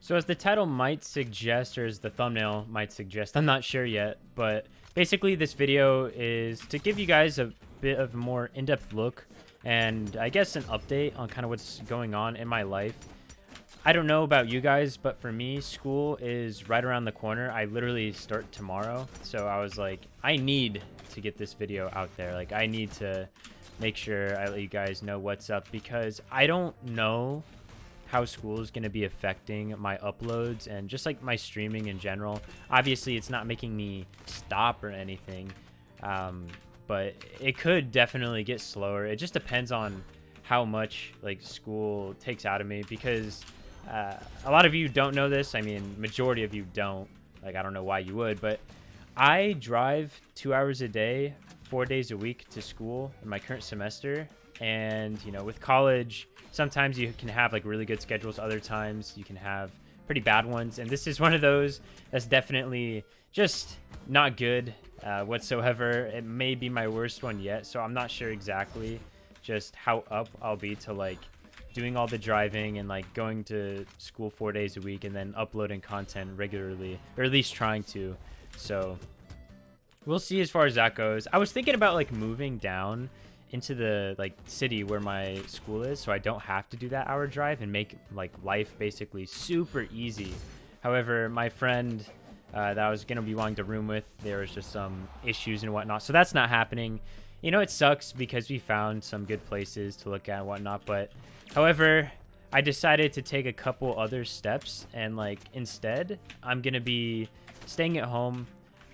So as the title might suggest, or as the thumbnail might suggest, I'm not sure yet, but basically this video is to give you guys a bit of a more in-depth look and I guess an update on kind of what's going on in my life. I don't know about you guys, but for me, school is right around the corner. I literally start tomorrow. So I was like, I need to get this video out there. Like, I need to make sure I let you guys know what's up because I don't know how school is going to be affecting my uploads and just like my streaming in general. Obviously, it's not making me stop or anything, but it could definitely get slower. It just depends on how much like school takes out of me because a lot of you don't know this. I mean, majority of you don't. Like, I don't know why you would, but I drive 2 hours a day, 4 days a week to school in my current semester. And, you know, with college, sometimes you can have like really good schedules. Other times you can have pretty bad ones. And this is one of those that's definitely just not good whatsoever. It may be my worst one yet. So I'm not sure exactly just how up I'll be to like doing all the driving and like going to school 4 days a week and then uploading content regularly, or at least trying to. So we'll see as far as that goes. I was thinking about like moving down into the like city where my school is so I don't have to do that hour drive and make like life basically super easy. However, my friend that I was gonna be wanting to room with, there was just some issues and whatnot, so that's not happening. You know, it sucks because we found some good places to look at and whatnot, but however, I decided to take a couple other steps and like instead I'm gonna be staying at home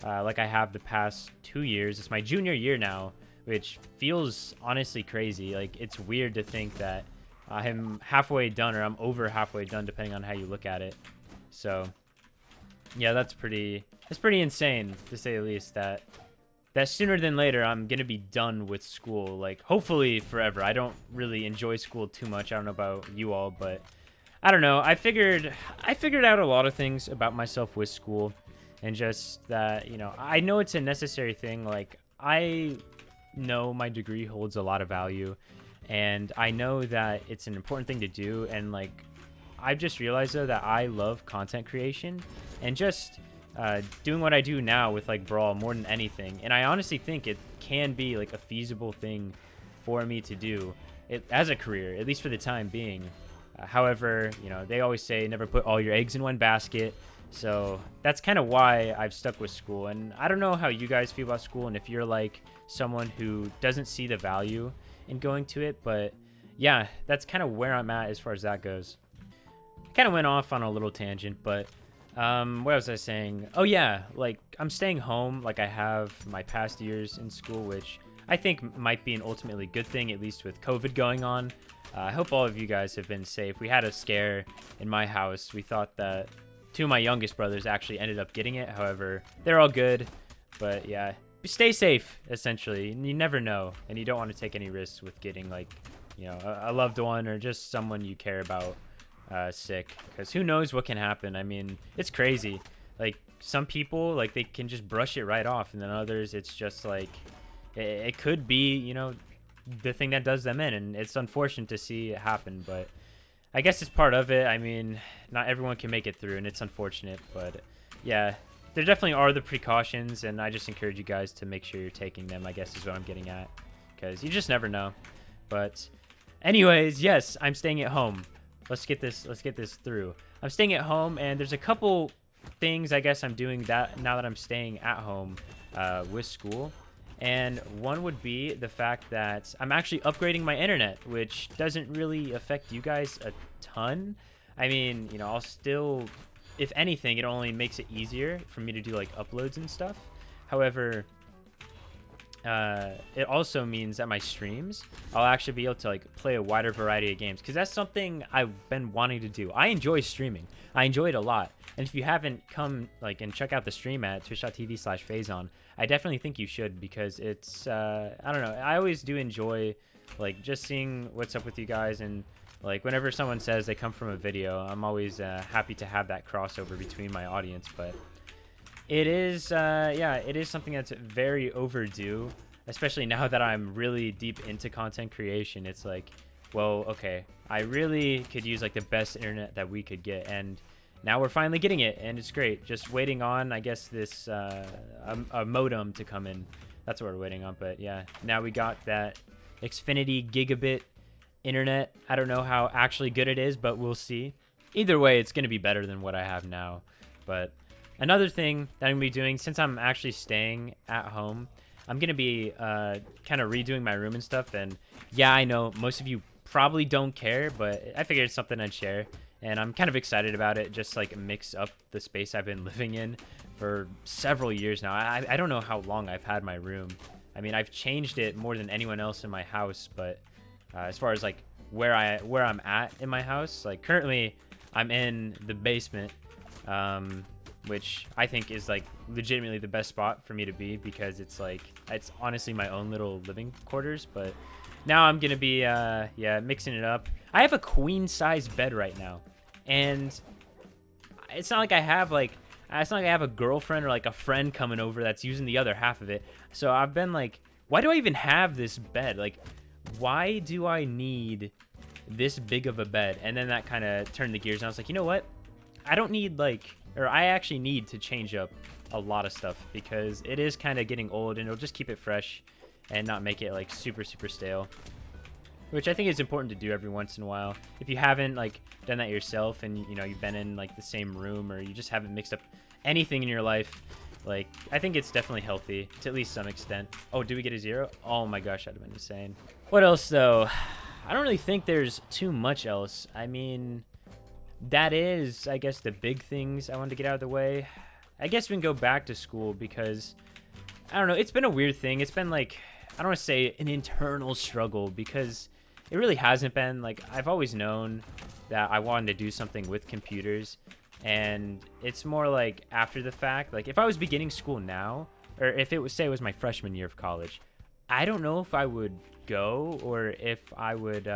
like I have the past 2 years. It's my junior year now, which feels honestly crazy. Like, it's weird to think that I'm halfway done, or I'm over halfway done, depending on how you look at it. So yeah, that's pretty insane to say the least, that sooner than later I'm gonna be done with school, like hopefully forever. I don't really enjoy school too much. I don't know about you all, but I don't know. I figured out a lot of things about myself with school, and just that, you know, I know it's a necessary thing. Like, I know my degree holds a lot of value, and I know that it's an important thing to do. And like, I've just realized though that I love content creation and just doing what I do now with like Brawl more than anything. And I honestly think it can be like a feasible thing for me to do it as a career, at least for the time being. However, you know, they always say never put all your eggs in one basket. So that's kind of why I've stuck with school. And I don't know how you guys feel about school and if you're like someone who doesn't see the value in going to it, but yeah, that's kind of where I'm at as far as that goes. Kind of went off on a little tangent, but what was I saying? Oh yeah, like I'm staying home like I have my past years in school, which I think might be an ultimately good thing, at least with COVID going on. I hope all of you guys have been safe. We had a scare in my house. We thought that two of my youngest brothers actually ended up getting it. However, they're all good. But yeah, stay safe, essentially. You never know, and you don't want to take any risks with getting like, you know, a loved one or just someone you care about sick, because who knows what can happen. I mean, it's crazy. Like, some people, like, they can just brush it right off, and then others, it's just like it could be, you know, the thing that does them in, and it's unfortunate to see it happen, but I guess it's part of it. I mean, not everyone can make it through, and it's unfortunate, but yeah, there definitely are the precautions, and I just encourage you guys to make sure you're taking them, I guess is what I'm getting at, because you just never know. But anyways, yes, I'm staying at home. Let's get this through. I'm staying at home, and there's a couple things I guess I'm doing that now that I'm staying at home with school. And one would be the fact that I'm actually upgrading my internet, which doesn't really affect you guys a ton. I mean, you know, I'll still, if anything, it only makes it easier for me to do like uploads and stuff. However, it also means that my streams, I'll actually be able to like play a wider variety of games, because that's something I've been wanting to do. I enjoy streaming. I enjoy it a lot. And if you haven't come like and check out the stream at twitch.tv/Phazon, I definitely think you should, because it's I don't know, I always do enjoy like just seeing what's up with you guys. And like whenever someone says they come from a video, I'm always happy to have that crossover between my audience. But it is yeah, it is something that's very overdue, especially now that I'm really deep into content creation. It's like, well, okay, I really could use like the best internet that we could get. And now we're finally getting it, and it's great. Just waiting on, I guess, this a modem to come in. That's what we're waiting on. But yeah, now we got that Xfinity gigabit internet. I don't know how actually good it is, but we'll see. Either way, it's going to be better than what I have now. But another thing that I'm going to be doing, since I'm actually staying at home, I'm going to be kind of redoing my room and stuff. And yeah, I know most of you probably don't care, but I figured it's something I'd share. And I'm kind of excited about it, just like mix up the space I've been living in for several years now. I don't know how long I've had my room. I mean, I've changed it more than anyone else in my house, but as far as like where I'm at in my house, like currently I'm in the basement, which I think is like legitimately the best spot for me to be, because it's like, it's honestly my own little living quarters. But now I'm gonna be yeah, mixing it up. I have a queen size bed right now, and it's not like I have a girlfriend or like a friend coming over that's using the other half of it. So I've been like, why do I even have this bed? Like, why do I need this big of a bed? And then that kind of turned the gears, and I was like, you know what? I don't need I actually need to change up a lot of stuff, because it is kind of getting old, and it'll just keep it fresh and not make it like super stale, which I think is important to do every once in a while. If you haven't like done that yourself, and you know, you've been in like the same room, or you just haven't mixed up anything in your life, like, I think it's definitely healthy to at least some extent. Oh, did we get a 0? Oh my gosh, that'd have been insane. What else though? I don't really think there's too much else. I mean, that is, I guess, the big things I wanted to get out of the way. I guess we can go back to school, because I don't know, it's been a weird thing. It's been like, I don't want to say an internal struggle, because it really hasn't been. Like, I've always known that I wanted to do something with computers, and it's more like after the fact. Like, if I was beginning school now, or if it was, say it was my freshman year of college, I don't know if I would go, or if I would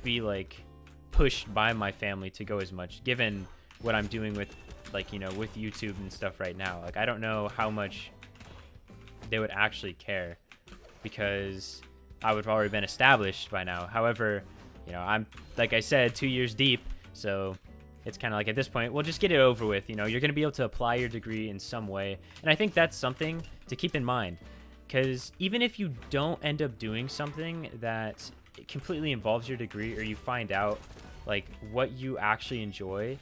be like pushed by my family to go as much, given what I'm doing with, like, you know, with YouTube and stuff right now. Like, I don't know how much they would actually care, because I would have already been established by now. However, you know, I'm, like I said, 2 years deep, so it's kind of like, at this point, we'll just get it over with. You know, you're going to be able to apply your degree in some way, and I think that's something to keep in mind, because even if you don't end up doing something that completely involves your degree, or you find out like what you actually enjoy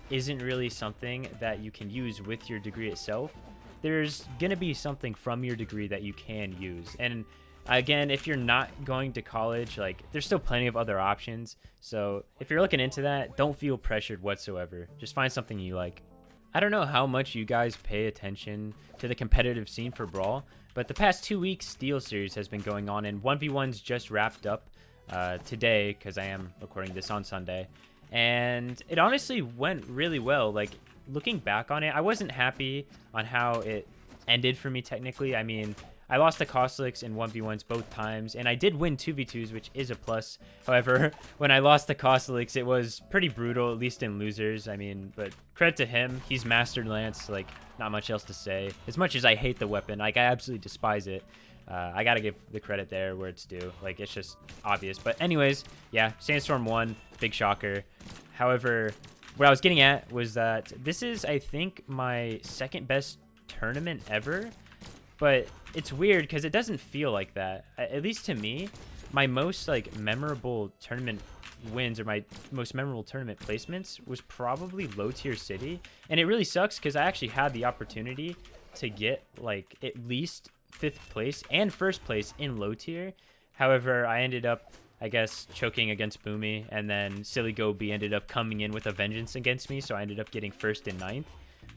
isn't really something that you can use with your degree itself, there's gonna be something from your degree that you can use. And again, if you're not going to college, like, there's still plenty of other options. So if you're looking into that, don't feel pressured whatsoever. Just find something you like. I don't know how much you guys pay attention to the competitive scene for Brawl, but the past 2 weeks, Steel Series has been going on, and 1v1's just wrapped up today, because I am recording this on Sunday. And it honestly went really well. Like, looking back on it, I wasn't happy on how it ended for me technically. I mean, I lost to Costlix in 1v1s both times, and I did win 2v2s, which is a plus. However, when I lost to Costlix, it was pretty brutal, at least in losers. I mean, but credit to him, he's mastered Lance, like, not much else to say. As much as I hate the weapon, like, I absolutely despise it, I gotta give the credit there where it's due. Like, it's just obvious. But anyways, yeah, Sandstorm won, big shocker. However, what I was getting at was that this is, I think, my second best tournament ever. But it's weird, because it doesn't feel like that. At least to me, my most like memorable tournament wins, or my most memorable tournament placements, was probably low tier city. And it really sucks, because I actually had the opportunity to get like at least 5th place and 1st place in low tier. However, I ended up, I guess, choking against Boomy, and then Silly Gobi ended up coming in with a vengeance against me, so I ended up getting 1st and 9th.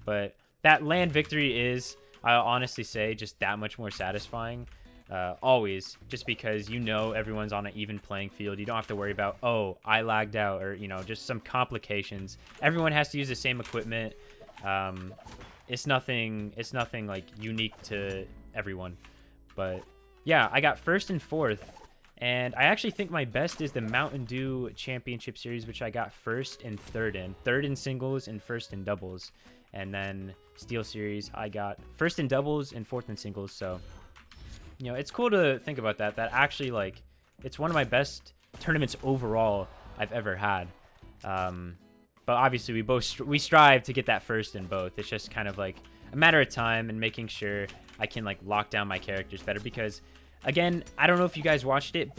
But that land victory is, I'll honestly say, just that much more satisfying. Always, just because you know everyone's on an even playing field. You don't have to worry about, oh, I lagged out, or, you know, just some complications. Everyone has to use the same equipment. It's nothing like unique to everyone. But yeah, I got 1st and 4th, and I actually think my best is the Mountain Dew Championship Series, which I got 1st and 3rd in. 3rd in singles and 1st in doubles. And then Steel Series, I got 1st in doubles and 4th in singles. So, you know, it's cool to think about that. That actually, like, it's one of my best tournaments overall I've ever had. But obviously we strive to get that first in both. It's just kind of like a matter of time and making sure I can like lock down my characters better, because again, I don't know if you guys watched it,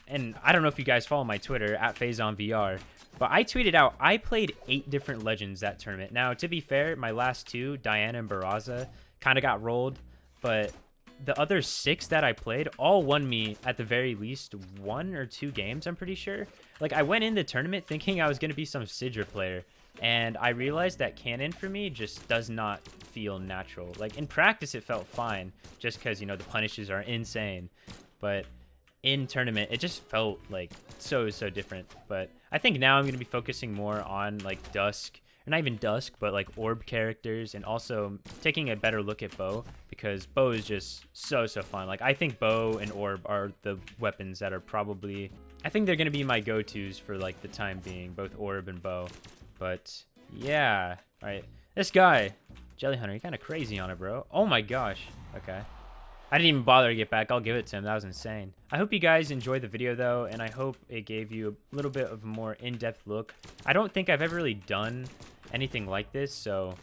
and I don't know if you guys follow my Twitter at Phazon VR, but I tweeted out I played 8 different legends that tournament. Now, to be fair, my last 2, Diana and Barraza, kind of got rolled, but the other 6 that I played all won me at the very least 1 or 2 games, I'm pretty sure. Like, I went in the tournament thinking I was going to be some Sidra player, and I realized that Cannon for me just does not feel natural. Like, in practice it felt fine, just because, you know, the punishes are insane, but in tournament it just felt like so different. But I think now I'm going to be focusing more on like Dusk, or not even Dusk, but like Orb characters, and also taking a better look at Bow, because Bow is just so fun. Like, I think Bow and Orb are the weapons that are probably, I think they're going to be my go-tos for like the time being, both Orb and Bow. But yeah, all right, this guy Jelly Hunter, you're kind of crazy on it, bro. Oh my gosh. Okay, I didn't even bother to get back. I'll give it to him. That was insane. I hope you guys enjoyed the video though, and I hope it gave you a little bit of a more in-depth look. I don't think I've ever really done anything like this, so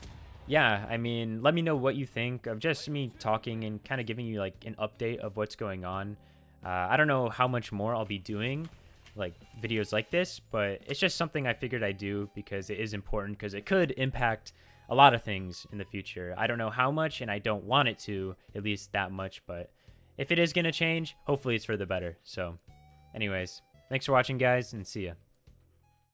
yeah, I mean, let me know what you think of just me talking and kind of giving you like an update of what's going on. I don't know how much more I'll be doing like videos like this, but it's just something I figured I'd do because it is important, because it could impact a lot of things in the future. I don't know how much, and I don't want it to, at least that much, but if it is going to change, hopefully it's for the better. So anyways, thanks for watching guys, and see ya.